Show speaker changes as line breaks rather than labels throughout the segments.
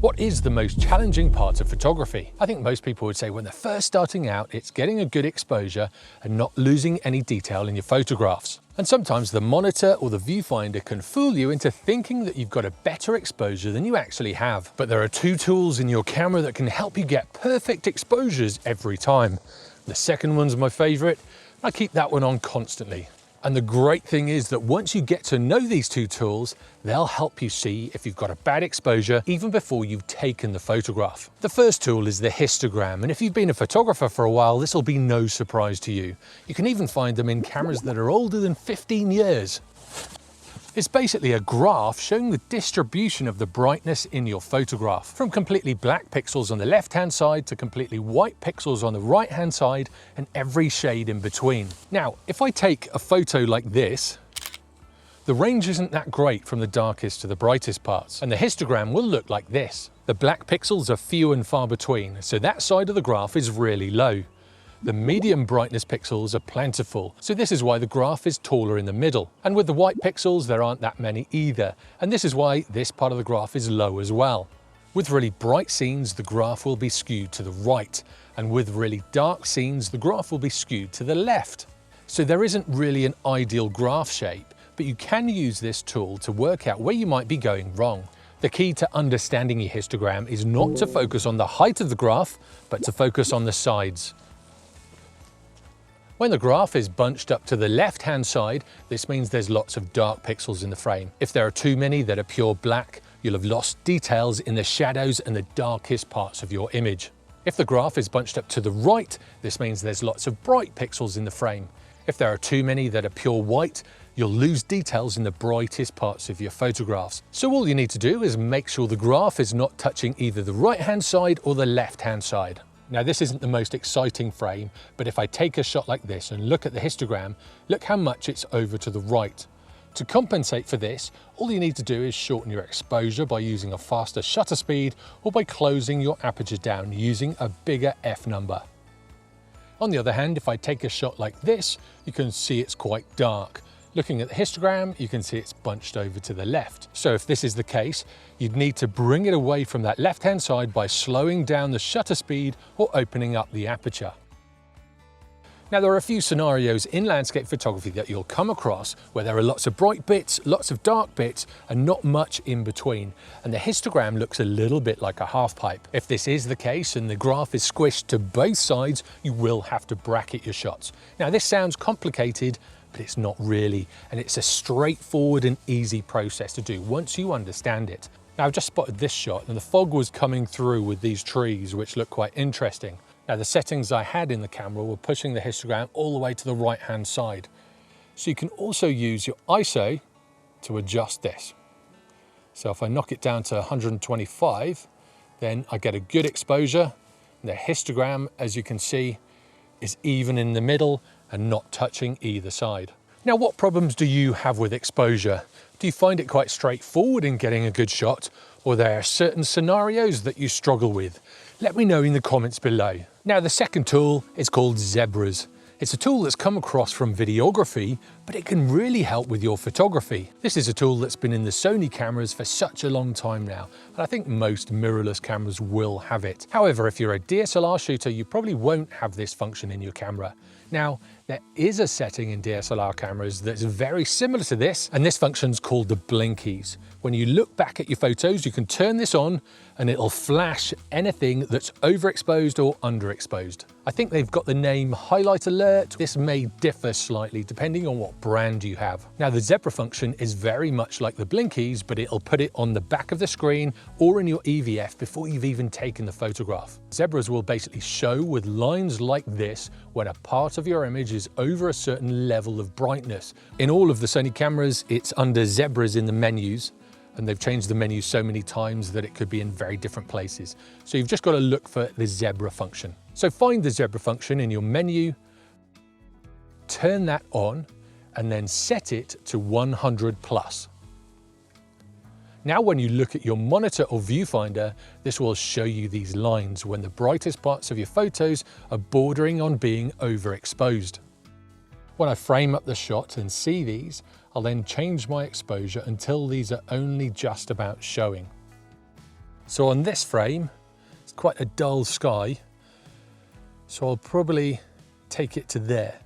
What is the most challenging part of photography? I think most people would say when they're first starting out, it's getting a good exposure and not losing any detail in your photographs. And sometimes the monitor or the viewfinder can fool you into thinking that you've got a better exposure than you actually have. But there are two tools in your camera that can help you get perfect exposures every time. The second one's my favorite. I keep that one on constantly. And the great thing is that once you get to know these two tools, they'll help you see if you've got a bad exposure even before you've taken the photograph. The first tool is the histogram, and if you've been a photographer for a while, this will be no surprise to you. You can even find them in cameras that are older than 15 years. It's basically a graph showing the distribution of the brightness in your photograph, from completely black pixels on the left-hand side to completely white pixels on the right-hand side and every shade in between. Now, if I take a photo like this, the range isn't that great from the darkest to the brightest parts, and the histogram will look like this. The black pixels are few and far between, so that side of the graph is really low. The medium brightness pixels are plentiful, so this is why the graph is taller in the middle. And with the white pixels, there aren't that many either, and this is why this part of the graph is low as well. With really bright scenes, the graph will be skewed to the right, and with really dark scenes, the graph will be skewed to the left. So there isn't really an ideal graph shape, but you can use this tool to work out where you might be going wrong. The key to understanding your histogram is not to focus on the height of the graph, but to focus on the sides. When the graph is bunched up to the left-hand side, this means there's lots of dark pixels in the frame. If there are too many that are pure black, you'll have lost details in the shadows and the darkest parts of your image. If the graph is bunched up to the right, this means there's lots of bright pixels in the frame. If there are too many that are pure white, you'll lose details in the brightest parts of your photographs. So all you need to do is make sure the graph is not touching either the right-hand side or the left-hand side. Now this isn't the most exciting frame, but if I take a shot like this and look at the histogram, look how much it's over to the right. To compensate for this, all you need to do is shorten your exposure by using a faster shutter speed or by closing your aperture down using a bigger f number. On the other hand, if I take a shot like this, you can see it's quite dark. Looking at the histogram, you can see it's bunched over to the left. So if this is the case, you'd need to bring it away from that left-hand side by slowing down the shutter speed or opening up the aperture. Now there are a few scenarios in landscape photography that you'll come across where there are lots of bright bits, lots of dark bits, and not much in between. And the histogram looks a little bit like a half pipe. If this is the case and the graph is squished to both sides, you will have to bracket your shots. Now this sounds complicated, but it's not really, and it's a straightforward and easy process to do once you understand it. Now I've just spotted this shot and the fog was coming through with these trees which look quite interesting. Now the settings I had in the camera were pushing the histogram all the way to the right hand side. So you can also use your ISO to adjust this. So if I knock it down to 125, then I get a good exposure. And the histogram, as you can see, is even in the middle and not touching either side. Now, what problems do you have with exposure? Do you find it quite straightforward in getting a good shot, or there are certain scenarios that you struggle with? Let me know in the comments below. Now, the second tool is called Zebras. It's a tool that's come across from videography, but it can really help with your photography. This is a tool that's been in the Sony cameras for such a long time now, and I think most mirrorless cameras will have it. However, if you're a DSLR shooter, you probably won't have this function in your camera. Now, there is a setting in DSLR cameras that's very similar to this, and this function's called the blinkies. When you look back at your photos, you can turn this on and it'll flash anything that's overexposed or underexposed. I think they've got the name highlight alert. This may differ slightly depending on what brand you have. Now the zebra function is very much like the blinkies, but it'll put it on the back of the screen or in your EVF before you've even taken the photograph. Zebras will basically show with lines like this when a part of your image is over a certain level of brightness. In all of the Sony cameras, it's under zebras in the menus, and they've changed the menu so many times that it could be in very different places. So you've just got to look for the zebra function. So find the zebra function in your menu, turn that on, and then set it to 100 plus. Now when you look at your monitor or viewfinder, this will show you these lines when the brightest parts of your photos are bordering on being overexposed. When I frame up the shot and see these, I'll then change my exposure until these are only just about showing. So on this frame, it's quite a dull sky. So I'll probably take it to there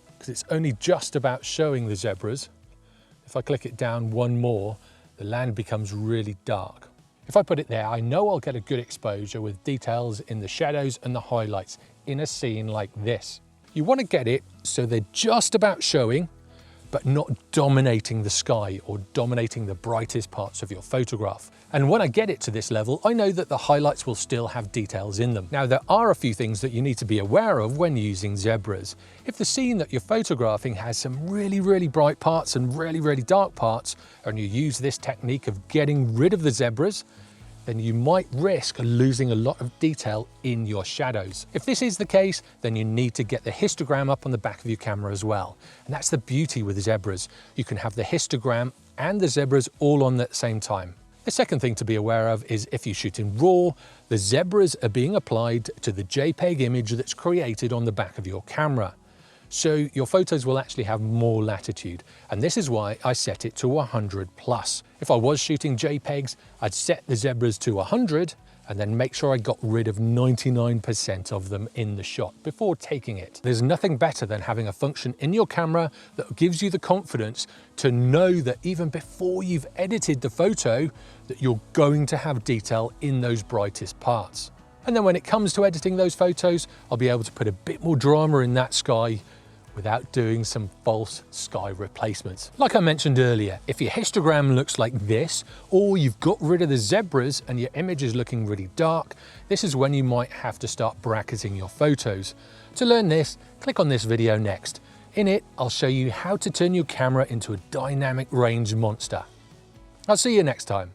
because it's only just about showing the zebras. If I click it down one more, the land becomes really dark. If I put it there, I know I'll get a good exposure with details in the shadows and the highlights in a scene like this. You want to get it so they're just about showing, but not dominating the sky or dominating the brightest parts of your photograph. And when I get it to this level, I know that the highlights will still have details in them. Now, there are a few things that you need to be aware of when using zebras. If the scene that you're photographing has some really bright parts and really dark parts, and you use this technique of getting rid of the zebras, then you might risk losing a lot of detail in your shadows. If this is the case, then you need to get the histogram up on the back of your camera as well. And that's the beauty with zebras. You can have the histogram and the zebras all on at the same time. The second thing to be aware of is if you shoot in RAW, the zebras are being applied to the JPEG image that's created on the back of your camera. So your photos will actually have more latitude. And this is why I set it to 100+. If I was shooting JPEGs, I'd set the zebras to 100 and then make sure I got rid of 99% of them in the shot before taking it. There's nothing better than having a function in your camera that gives you the confidence to know that even before you've edited the photo, that you're going to have detail in those brightest parts. And then when it comes to editing those photos, I'll be able to put a bit more drama in that sky without doing some false sky replacements. Like I mentioned earlier, if your histogram looks like this, or you've got rid of the zebras and your image is looking really dark, this is when you might have to start bracketing your photos. To learn this, click on this video next. In it, I'll show you how to turn your camera into a dynamic range monster. I'll see you next time.